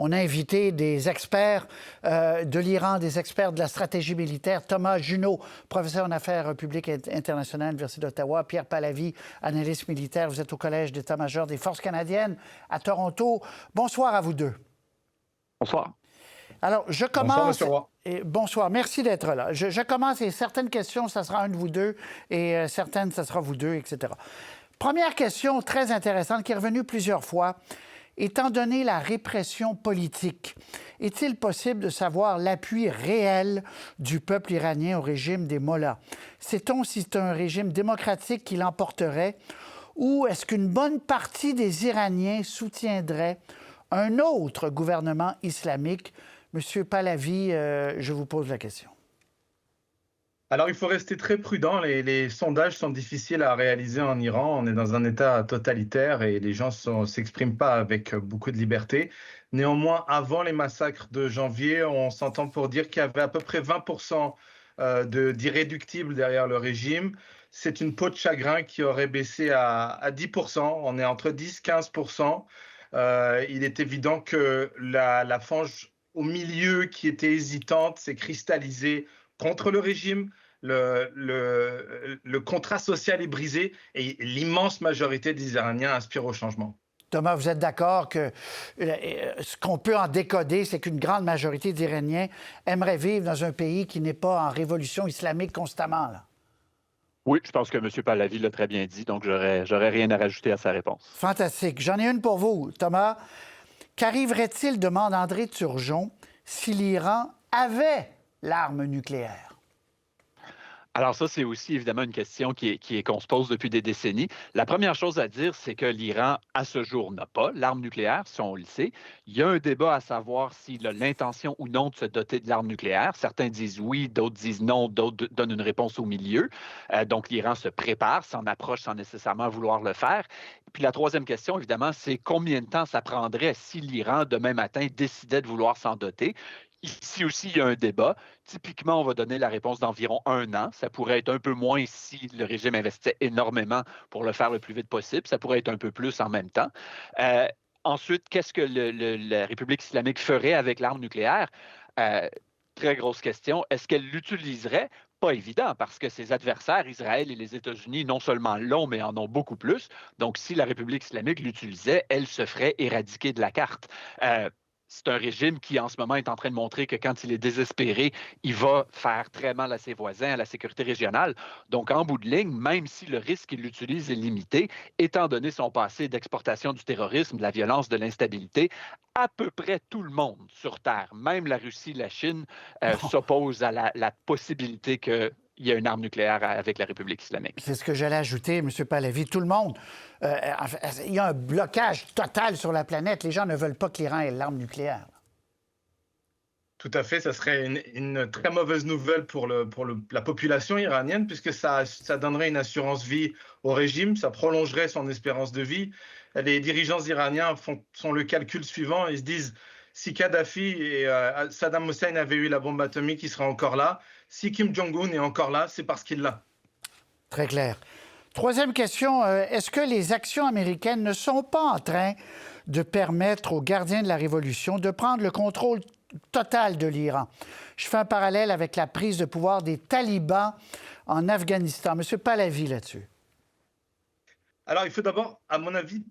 On a invité des experts de l'Iran, des experts de la stratégie militaire. Thomas Junot, professeur en affaires publiques et internationales à l'Université d'Ottawa. Pierre Pallavi, analyste militaire. Vous êtes au Collège d'état-major des Forces canadiennes à Toronto. Bonsoir à vous deux. Bonsoir. Alors, je Bonsoir, commence... M. Roy. Bonsoir, merci d'être là. Je commence et certaines questions, ça sera un de vous deux et certaines, ça sera vous deux, etc. Première question très intéressante qui est revenue plusieurs fois. Étant donné la répression politique, est-il possible de savoir l'appui réel du peuple iranien au régime des mollahs? Sait-on si c'est un régime démocratique qui l'emporterait ou est-ce qu'une bonne partie des Iraniens soutiendrait un autre gouvernement islamique? Monsieur Pallavi, je vous pose la question. Alors, il faut rester très prudent. Les sondages sont difficiles à réaliser en Iran. On est dans un État totalitaire et les gens ne s'expriment pas avec beaucoup de liberté. Néanmoins, avant les massacres de janvier, on s'entend pour dire qu'il y avait à peu près 20% d'irréductibles derrière le régime. C'est une peau de chagrin qui aurait baissé à 10%. On est entre 10 et 15%. Il est évident que la fange au milieu qui était hésitante s'est cristallisée contre le régime. Le contrat social est brisé et l'immense majorité des Iraniens aspirent au changement. Thomas, vous êtes d'accord que ce qu'on peut en décoder, c'est qu'une grande majorité d'Iraniens aimeraient vivre dans un pays qui n'est pas en révolution islamique constamment, là? Oui, je pense que M. Pallavi l'a très bien dit, donc j'aurais rien à rajouter à sa réponse. Fantastique. J'en ai une pour vous, Thomas. Qu'arriverait-il, demande André Turgeon, si l'Iran avait l'arme nucléaire? Alors ça, c'est aussi évidemment une question qu'on se pose depuis des décennies. La première chose à dire, c'est que l'Iran, à ce jour, n'a pas l'arme nucléaire, si on le sait. Il y a un débat à savoir s'il a l'intention ou non de se doter de l'arme nucléaire. Certains disent oui, d'autres disent non, d'autres donnent une réponse au milieu. Donc l'Iran se prépare, s'en approche sans nécessairement vouloir le faire. Puis la troisième question, évidemment, c'est combien de temps ça prendrait si l'Iran, demain matin, décidait de vouloir s'en doter. Ici aussi, il y a un débat. Typiquement, on va donner la réponse d'environ 1 an. Ça pourrait être un peu moins si le régime investissait énormément pour le faire le plus vite possible. Ça pourrait être un peu plus en même temps. Ensuite, qu'est-ce que la République islamique ferait avec l'arme nucléaire? Très grosse question. Est-ce qu'elle l'utiliserait? Pas évident, parce que ses adversaires, Israël et les États-Unis, non seulement l'ont, mais en ont beaucoup plus. Donc, si la République islamique l'utilisait, elle se ferait éradiquer de la carte. C'est un régime qui, en ce moment, est en train de montrer que quand il est désespéré, il va faire très mal à ses voisins, à la sécurité régionale. Donc, en bout de ligne, même si le risque qu'il utilise est limité, étant donné son passé d'exportation du terrorisme, de la violence, de l'instabilité, à peu près tout le monde sur Terre, même la Russie, la Chine, s'oppose à la possibilité qu'il y ait une arme nucléaire avec la République islamique. C'est ce que j'allais ajouter, M. Pallavi. Tout le monde. Il y a un blocage total sur la planète. Les gens ne veulent pas que l'Iran ait l'arme nucléaire. Tout à fait, ça serait une très mauvaise nouvelle pour la population iranienne, puisque ça donnerait une assurance vie au régime, ça prolongerait son espérance de vie. Les dirigeants iraniens font le calcul suivant, ils se disent, si Kadhafi et Saddam Hussein avaient eu la bombe atomique, ils seraient encore là. Si Kim Jong-un est encore là, c'est parce qu'il l'a. Très clair. Troisième question, est-ce que les actions américaines ne sont pas en train de permettre aux gardiens de la Révolution de prendre le contrôle total de l'Iran? Je fais un parallèle avec la prise de pouvoir des talibans en Afghanistan. Monsieur Pallavi, là-dessus. Alors, il faut d'abord, à mon avis,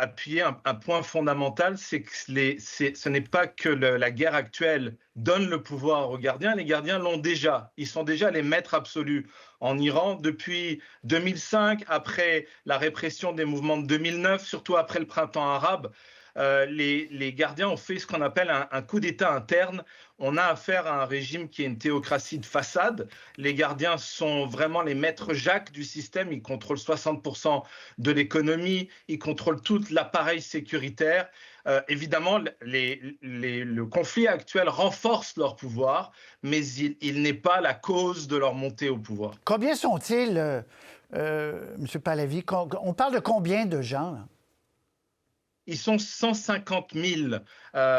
appuyer un point fondamental, c'est que ce n'est pas que la guerre actuelle donne le pouvoir aux gardiens. Les gardiens l'ont déjà. Ils sont déjà les maîtres absolus en Iran depuis 2005, après la répression des mouvements de 2009, surtout après le printemps arabe. Les gardiens ont fait ce qu'on appelle un coup d'État interne. On a affaire à un régime qui est une théocratie de façade. Les gardiens sont vraiment les maîtres Jacques du système. Ils contrôlent 60% de l'économie. Ils contrôlent tout l'appareil sécuritaire. Évidemment, le conflit actuel renforce leur pouvoir, mais il n'est pas la cause de leur montée au pouvoir. Combien sont-ils, M. Pallavi? On parle de combien de gens, là? Ils sont 150 000,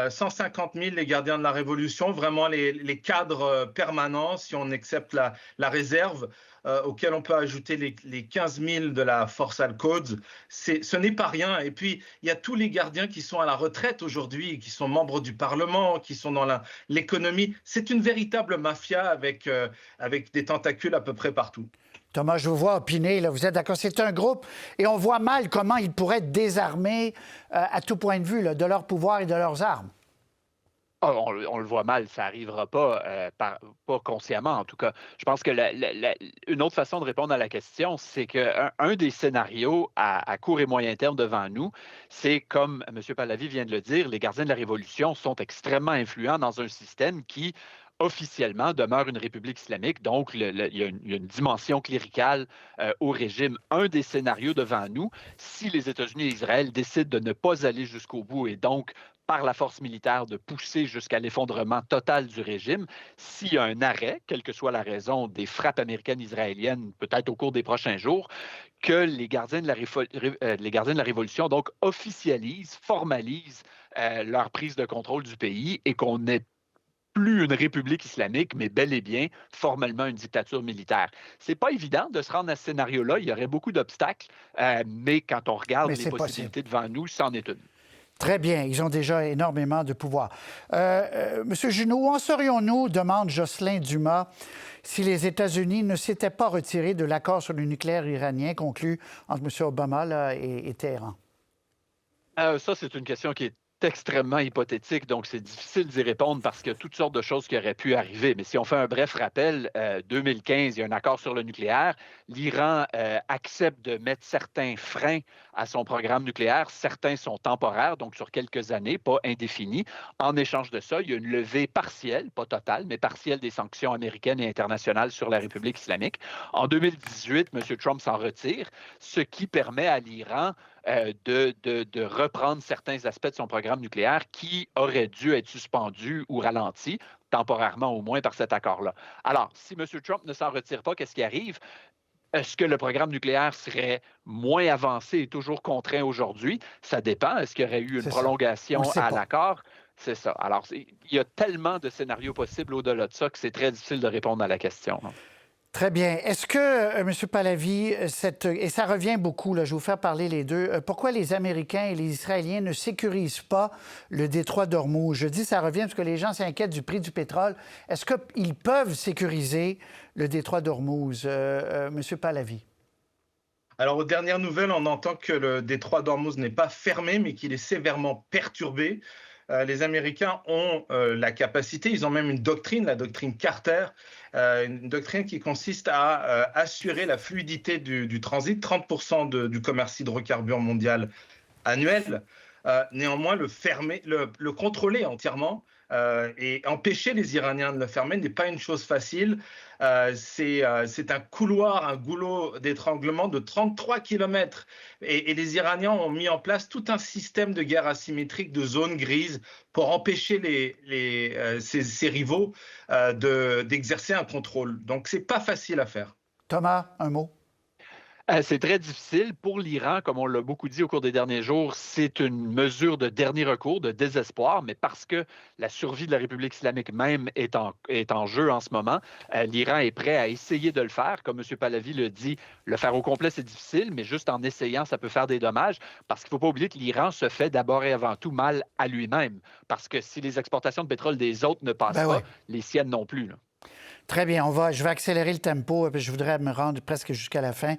150 000 les gardiens de la Révolution, vraiment les cadres permanents, si on accepte la réserve, auquel on peut ajouter les 15 000 de la Force Al-Quds. Ce n'est pas rien. Et puis, il y a tous les gardiens qui sont à la retraite aujourd'hui, qui sont membres du Parlement, qui sont dans l'économie. C'est une véritable mafia avec des tentacules à peu près partout. Thomas, je vous vois opiner, là, vous êtes d'accord, c'est un groupe et on voit mal comment ils pourraient être désarmés à tout point de vue là, de leur pouvoir et de leurs armes. On le voit mal, ça n'arrivera pas, pas consciemment en tout cas. Je pense que une autre façon de répondre à la question, c'est qu'un des scénarios à court et moyen terme devant nous, c'est comme M. Pahlavi vient de le dire, les gardiens de la Révolution sont extrêmement influents dans un système qui officiellement demeure une république islamique, donc il y a une dimension cléricale au régime. Un des scénarios devant nous, si les États-Unis et Israël décident de ne pas aller jusqu'au bout et donc par la force militaire de pousser jusqu'à l'effondrement total du régime, s'il y a un arrêt, quelle que soit la raison, des frappes américaines israéliennes, peut-être au cours des prochains jours, que les gardiens de la Révolution donc officialisent, formalisent leur prise de contrôle du pays et qu'on n'ait plus une république islamique, mais bel et bien formellement une dictature militaire. C'est pas évident de se rendre à ce scénario-là. Il y aurait beaucoup d'obstacles, mais quand on regarde les possibilités devant nous, c'en est une. Très bien. Ils ont déjà énormément de pouvoir. Monsieur Junot, où en serions-nous, demande Jocelyn Dumas, si les États-Unis ne s'étaient pas retirés de l'accord sur le nucléaire iranien conclu entre M. Obama là, et Téhéran? Ça, c'est une question qui est extrêmement hypothétique, donc c'est difficile d'y répondre parce qu'il y a toutes sortes de choses qui auraient pu arriver. Mais si on fait un bref rappel, 2015, il y a un accord sur le nucléaire. L'Iran accepte de mettre certains freins à son programme nucléaire. Certains sont temporaires, donc sur quelques années, pas indéfinis. En échange de ça, il y a une levée partielle, pas totale, mais partielle des sanctions américaines et internationales sur la République islamique. En 2018, M. Trump s'en retire, ce qui permet à l'Iran de reprendre certains aspects de son programme nucléaire qui auraient dû être suspendus ou ralentis, temporairement au moins par cet accord-là. Alors, si M. Trump ne s'en retire pas, qu'est-ce qui arrive? Est-ce que le programme nucléaire serait moins avancé et toujours contraint aujourd'hui? Ça dépend. Est-ce qu'il y aurait eu une prolongation à l'accord? C'est ça. Alors, il y a tellement de scénarios possibles au-delà de ça que c'est très difficile de répondre à la question. Très bien. Est-ce que, M. Pahlavi, et ça revient beaucoup, là, je vais vous faire parler les deux, pourquoi les Américains et les Israéliens ne sécurisent pas le détroit d'Ormuz? Je dis ça revient parce que les gens s'inquiètent du prix du pétrole. Est-ce qu'ils peuvent sécuriser le détroit d'Ormuz, M. Pahlavi? Alors, aux dernières nouvelles, on entend que le détroit d'Ormuz n'est pas fermé, mais qu'il est sévèrement perturbé. Les Américains ont la capacité, ils ont même une doctrine, la doctrine Carter, une doctrine qui consiste à assurer la fluidité du transit, 30% du commerce hydrocarbures mondial annuel. Néanmoins, le contrôler entièrement et empêcher les Iraniens de le fermer n'est pas une chose facile. C'est un couloir, un goulot d'étranglement de 33 km. Et les Iraniens ont mis en place tout un système de guerre asymétrique, de zones grises, pour empêcher ces rivaux d'exercer un contrôle. Donc, ce n'est pas facile à faire. Thomas, un mot? C'est très difficile. Pour l'Iran, comme on l'a beaucoup dit au cours des derniers jours, c'est une mesure de dernier recours, de désespoir, mais parce que la survie de la République islamique même est en jeu en ce moment, l'Iran est prêt à essayer de le faire. Comme M. Pahlavi le dit, le faire au complet, c'est difficile, mais juste en essayant, ça peut faire des dommages, parce qu'il ne faut pas oublier que l'Iran se fait d'abord et avant tout mal à lui-même, parce que si les exportations de pétrole des autres ne passent pas, les siennes non plus. Là. Très bien, je vais accélérer le tempo, je voudrais me rendre presque jusqu'à la fin.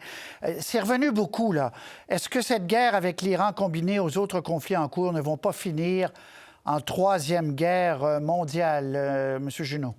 C'est revenu beaucoup, là. Est-ce que cette guerre avec l'Iran combinée aux autres conflits en cours ne vont pas finir en troisième guerre mondiale, M. Junot?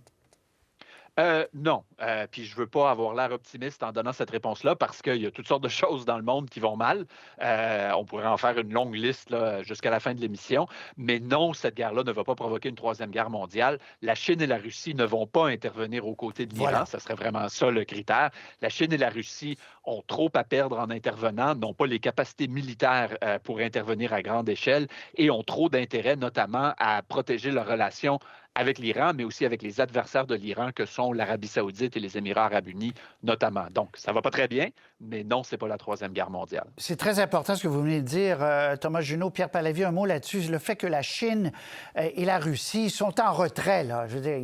Non. Puis je ne veux pas avoir l'air optimiste en donnant cette réponse-là parce qu'il y a toutes sortes de choses dans le monde qui vont mal. On pourrait en faire une longue liste là, jusqu'à la fin de l'émission. Mais non, cette guerre-là ne va pas provoquer une troisième guerre mondiale. La Chine et la Russie ne vont pas intervenir aux côtés de l'Iran. Ce serait vraiment ça le critère. La Chine et la Russie ont trop à perdre en intervenant, n'ont pas les capacités militaires pour intervenir à grande échelle et ont trop d'intérêt, notamment à protéger leurs relations avec l'Iran, mais aussi avec les adversaires de l'Iran que sont l'Arabie saoudite Saoudite et les Émirats arabes unis notamment. Donc, ça va pas très bien, mais non, c'est pas la Troisième Guerre mondiale. C'est très important ce que vous venez de dire, Thomas Junot, Pierre Pallavi, un mot là-dessus. Le fait que la Chine et la Russie sont en retrait, là. Je veux dire,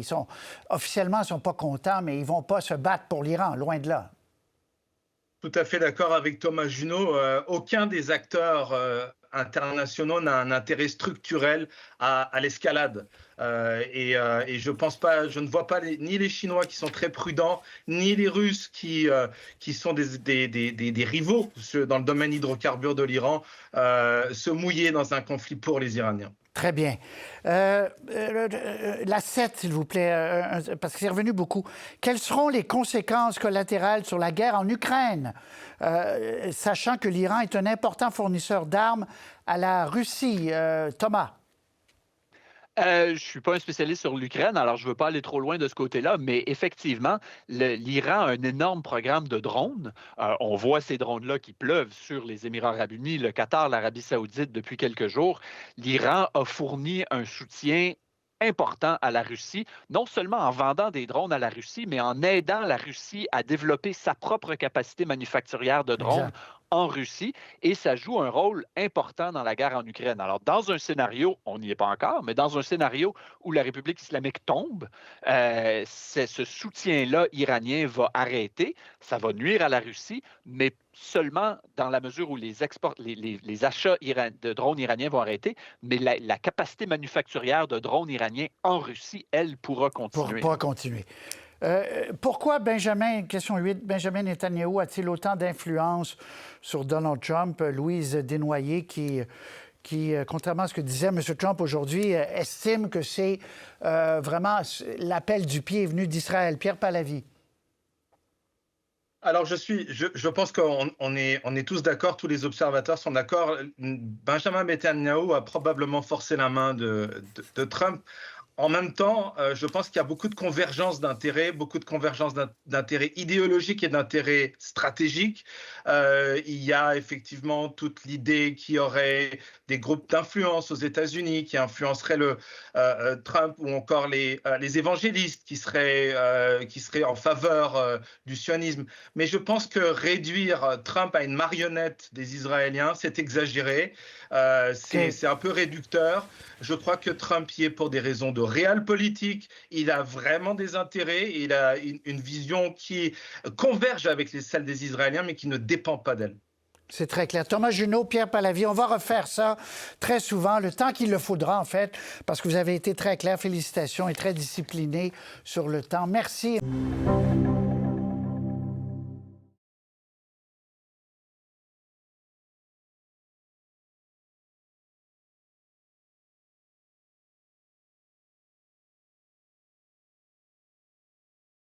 officiellement, ils ne sont pas contents, mais ils ne vont pas se battre pour l'Iran, loin de là. Tout à fait d'accord avec Thomas Junot. Aucun des acteurs internationaux n'a un intérêt structurel à l'escalade. Et je ne vois pas ni les Chinois qui sont très prudents, ni les Russes qui sont des rivaux dans le domaine hydrocarbures de l'Iran se mouiller dans un conflit pour les Iraniens. Très bien. La 7, s'il vous plaît, parce que c'est revenu beaucoup. Quelles seront les conséquences collatérales sur la guerre en Ukraine, sachant que l'Iran est un important fournisseur d'armes à la Russie? Thomas? Je ne suis pas un spécialiste sur l'Ukraine, alors je ne veux pas aller trop loin de ce côté-là, mais effectivement, l'Iran a un énorme programme de drones. On voit ces drones-là qui pleuvent sur les Émirats arabes unis, le Qatar, l'Arabie saoudite depuis quelques jours. L'Iran a fourni un soutien important à la Russie, non seulement en vendant des drones à la Russie, mais en aidant la Russie à développer sa propre capacité manufacturière de drones. Exact. En Russie, et ça joue un rôle important dans la guerre en Ukraine. Alors, dans un scénario, on n'y est pas encore, mais dans un scénario où la République islamique tombe, ce soutien-là iranien va arrêter, ça va nuire à la Russie, mais seulement dans la mesure où les achats de drones iraniens vont arrêter, mais la capacité manufacturière de drones iraniens en Russie, elle, pourra continuer. Pourra continuer. Pourquoi question 8, Benjamin Netanyahou a-t-il autant d'influence sur Donald Trump? Louise Desnoyers, qui contrairement à ce que disait M. Trump aujourd'hui, estime que c'est vraiment l'appel du pied est venu d'Israël. Pierre Pallavi. Alors, je pense qu'on est tous d'accord, tous les observateurs sont d'accord. Benjamin Netanyahou a probablement forcé la main de Trump. En même temps, je pense qu'il y a beaucoup de convergence d'intérêts, beaucoup de convergence d'intérêts idéologiques et d'intérêts stratégiques. Il y a effectivement toute l'idée qu'il y aurait des groupes d'influence aux États-Unis qui influenceraient Trump, ou encore les évangélistes qui seraient en faveur du sionisme. Mais je pense que réduire Trump à une marionnette des Israéliens, c'est exagéré. C'est un peu réducteur. Je crois que Trump y est pour des raisons de realpolitik. Il a vraiment des intérêts. Il a une vision qui converge avec celle des Israéliens, mais qui ne dépend pas d'elle. C'est très clair. Thomas Junot, Pierre Pallavi, on va refaire ça très souvent, le temps qu'il le faudra, en fait, parce que vous avez été très clair. Félicitations et très discipliné sur le temps. Merci.